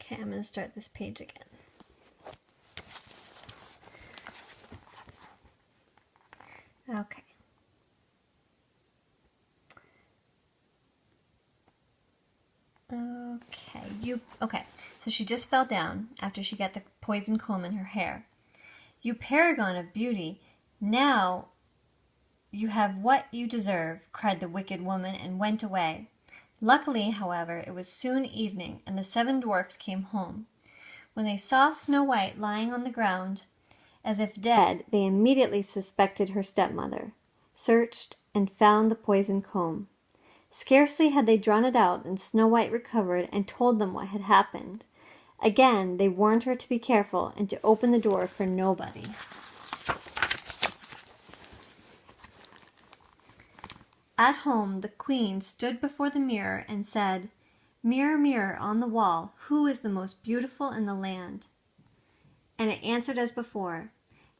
Okay, I'm going to start this page again. Okay. Okay, so she just fell down after she got the poison comb in her hair. You paragon of beauty, now you have what you deserve, cried the wicked woman, and went away. Luckily, however, it was soon evening, and the 7 dwarfs came home. When they saw Snow White lying on the ground, as if dead, they immediately suspected her stepmother, searched, and found the poisoned comb. Scarcely had they drawn it out than Snow White recovered and told them what had happened. Again they warned her to be careful and to open the door for nobody. At home the queen stood before the mirror and said, "Mirror, mirror on the wall, who is the most beautiful in the land?" And it answered as before,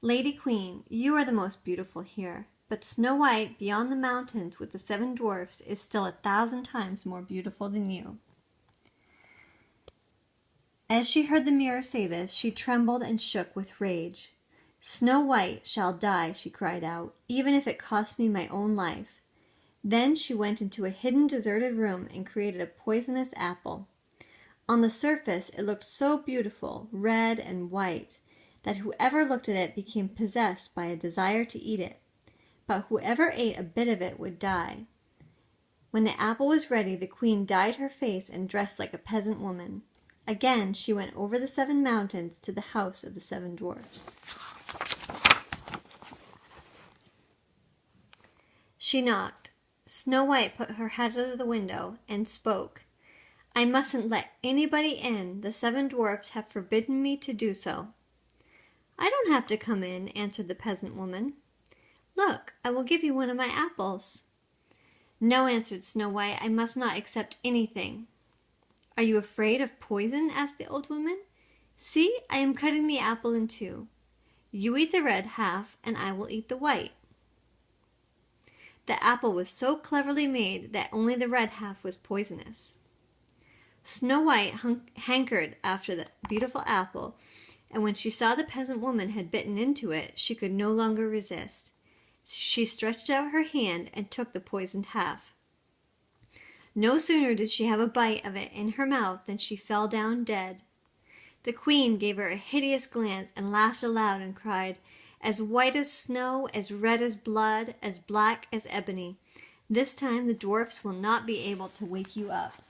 "Lady Queen, you are the most beautiful here, but Snow White beyond the mountains with the 7 dwarfs is still 1,000 times more beautiful than you." As she heard the mirror say this, she trembled and shook with rage. "Snow White shall die," she cried out, "even if it costs me my own life." Then she went into a hidden deserted room and created a poisonous apple. On the surface it looked so beautiful, red and white, that whoever looked at it became possessed by a desire to eat it. But whoever ate a bit of it would die. When the apple was ready, the queen dyed her face and dressed like a peasant woman. Again she went over the 7 mountains to the house of the 7 dwarfs. She knocked. Snow White put her head out of the window and spoke. "I mustn't let anybody in. The 7 dwarfs have forbidden me to do so." "I don't have to come in," answered the peasant woman. "Look, I will give you one of my apples." "No," answered Snow White, "I must not accept anything." "Are you afraid of poison?" asked the old woman. "See, I am cutting the apple in 2. You eat the red half, and I will eat the white." The apple was so cleverly made that only the red half was poisonous. Snow White hankered after the beautiful apple, and when she saw the peasant woman had bitten into it, she could no longer resist. She stretched out her hand and took the poisoned half. No sooner did she have a bite of it in her mouth than she fell down dead. The queen gave her a hideous glance and laughed aloud and cried, "As white as snow, as red as blood, as black as ebony. This time the dwarfs will not be able to wake you up."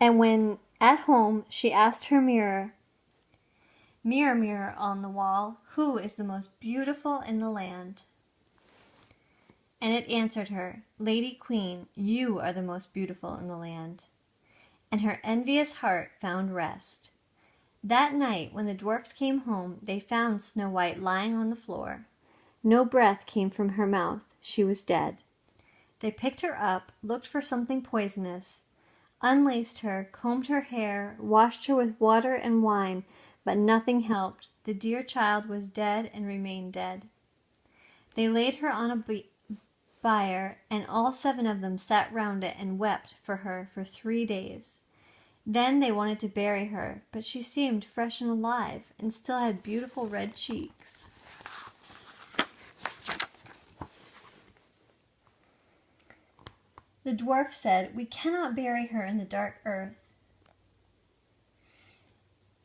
And when at home she asked her mirror, "Mirror, mirror on the wall, who is the most beautiful in the land?" And it answered her, "Lady Queen, you are the most beautiful in the land." And her envious heart found rest. That night, when the dwarfs came home, they found Snow White lying on the floor. No breath came from her mouth. She was dead. They picked her up, looked for something poisonous, unlaced her, combed her hair, washed her with water and wine, but nothing helped. The dear child was dead and remained dead. They laid her on a bier, and all 7 of them sat round it and wept for her for 3 days. Then they wanted to bury her, but she seemed fresh and alive, and still had beautiful red cheeks. The dwarf said, "We cannot bury her in the dark earth,"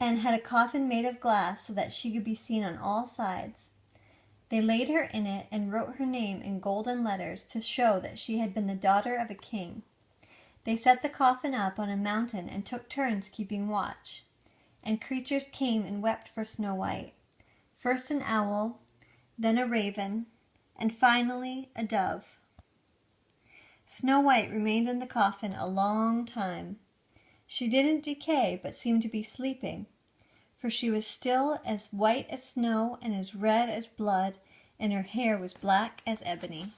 and had a coffin made of glass so that she could be seen on all sides. They laid her in it and wrote her name in golden letters to show that she had been the daughter of a king. They set the coffin up on a mountain and took turns keeping watch. And creatures came and wept for Snow White. First an owl, then a raven, and finally a dove. Snow White remained in the coffin a long time. She didn't decay, but seemed to be sleeping, for she was still as white as snow and as red as blood, and her hair was black as ebony.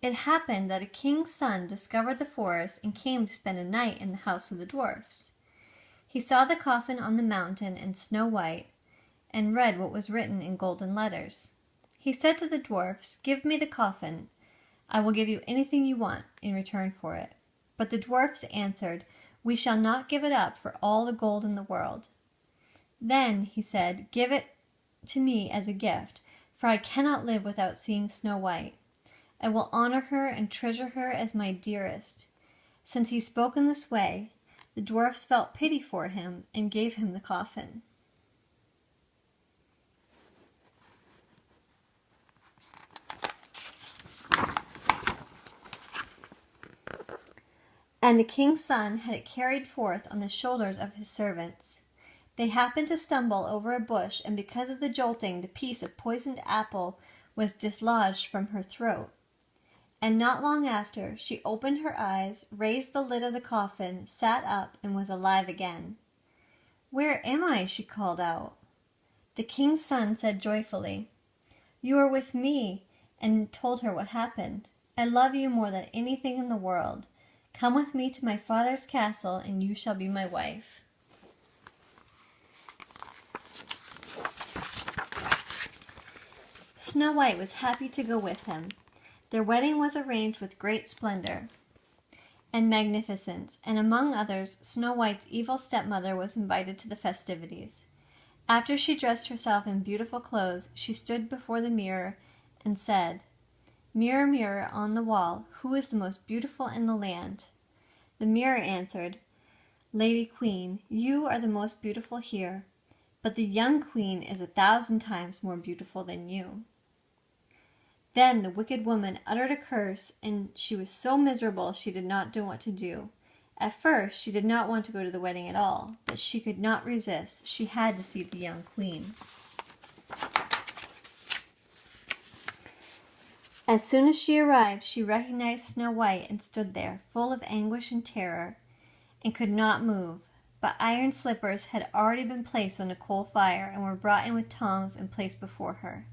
It happened that a king's son discovered the forest and came to spend a night in the house of the dwarfs. He saw the coffin on the mountain and Snow White, and read what was written in golden letters. He said to the dwarfs, "Give me the coffin. I will give you anything you want in return for it." But the dwarfs answered, "We shall not give it up for all the gold in the world." Then he said, "Give it to me as a gift, for I cannot live without seeing Snow White. I will honor her and treasure her as my dearest." Since he spoke in this way, the dwarfs felt pity for him and gave him the coffin. And the king's son had it carried forth on the shoulders of his servants. They happened to stumble over a bush, and because of the jolting, the piece of poisoned apple was dislodged from her throat. And not long after, she opened her eyes, raised the lid of the coffin, sat up, and was alive again. "Where am I?" she called out. The king's son said joyfully, "You are with me," and told her what happened. "I love you more than anything in the world. Come with me to my father's castle, and you shall be my wife." Snow White was happy to go with him. Their wedding was arranged with great splendor and magnificence, and among others, Snow White's evil stepmother was invited to the festivities. After she dressed herself in beautiful clothes, she stood before the mirror and said, "Mirror, mirror on the wall, who is the most beautiful in the land?" The mirror answered, "Lady Queen, you are the most beautiful here, but the young queen is 1,000 times more beautiful than you." Then the wicked woman uttered a curse, and she was so miserable she did not know what to do. At first she did not want to go to the wedding at all, but she could not resist. She had to see the young queen. As soon as she arrived, she recognized Snow White and stood there, full of anguish and terror, and could not move. But iron slippers had already been placed on a coal fire and were brought in with tongs and placed before her.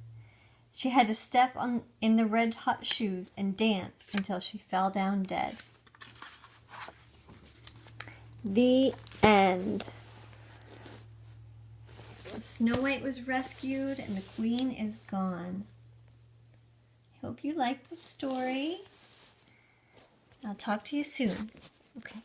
She had to step in the red-hot shoes and dance until she fell down dead. The end. Snow White was rescued and the queen is gone. I hope you liked the story. I'll talk to you soon. Okay.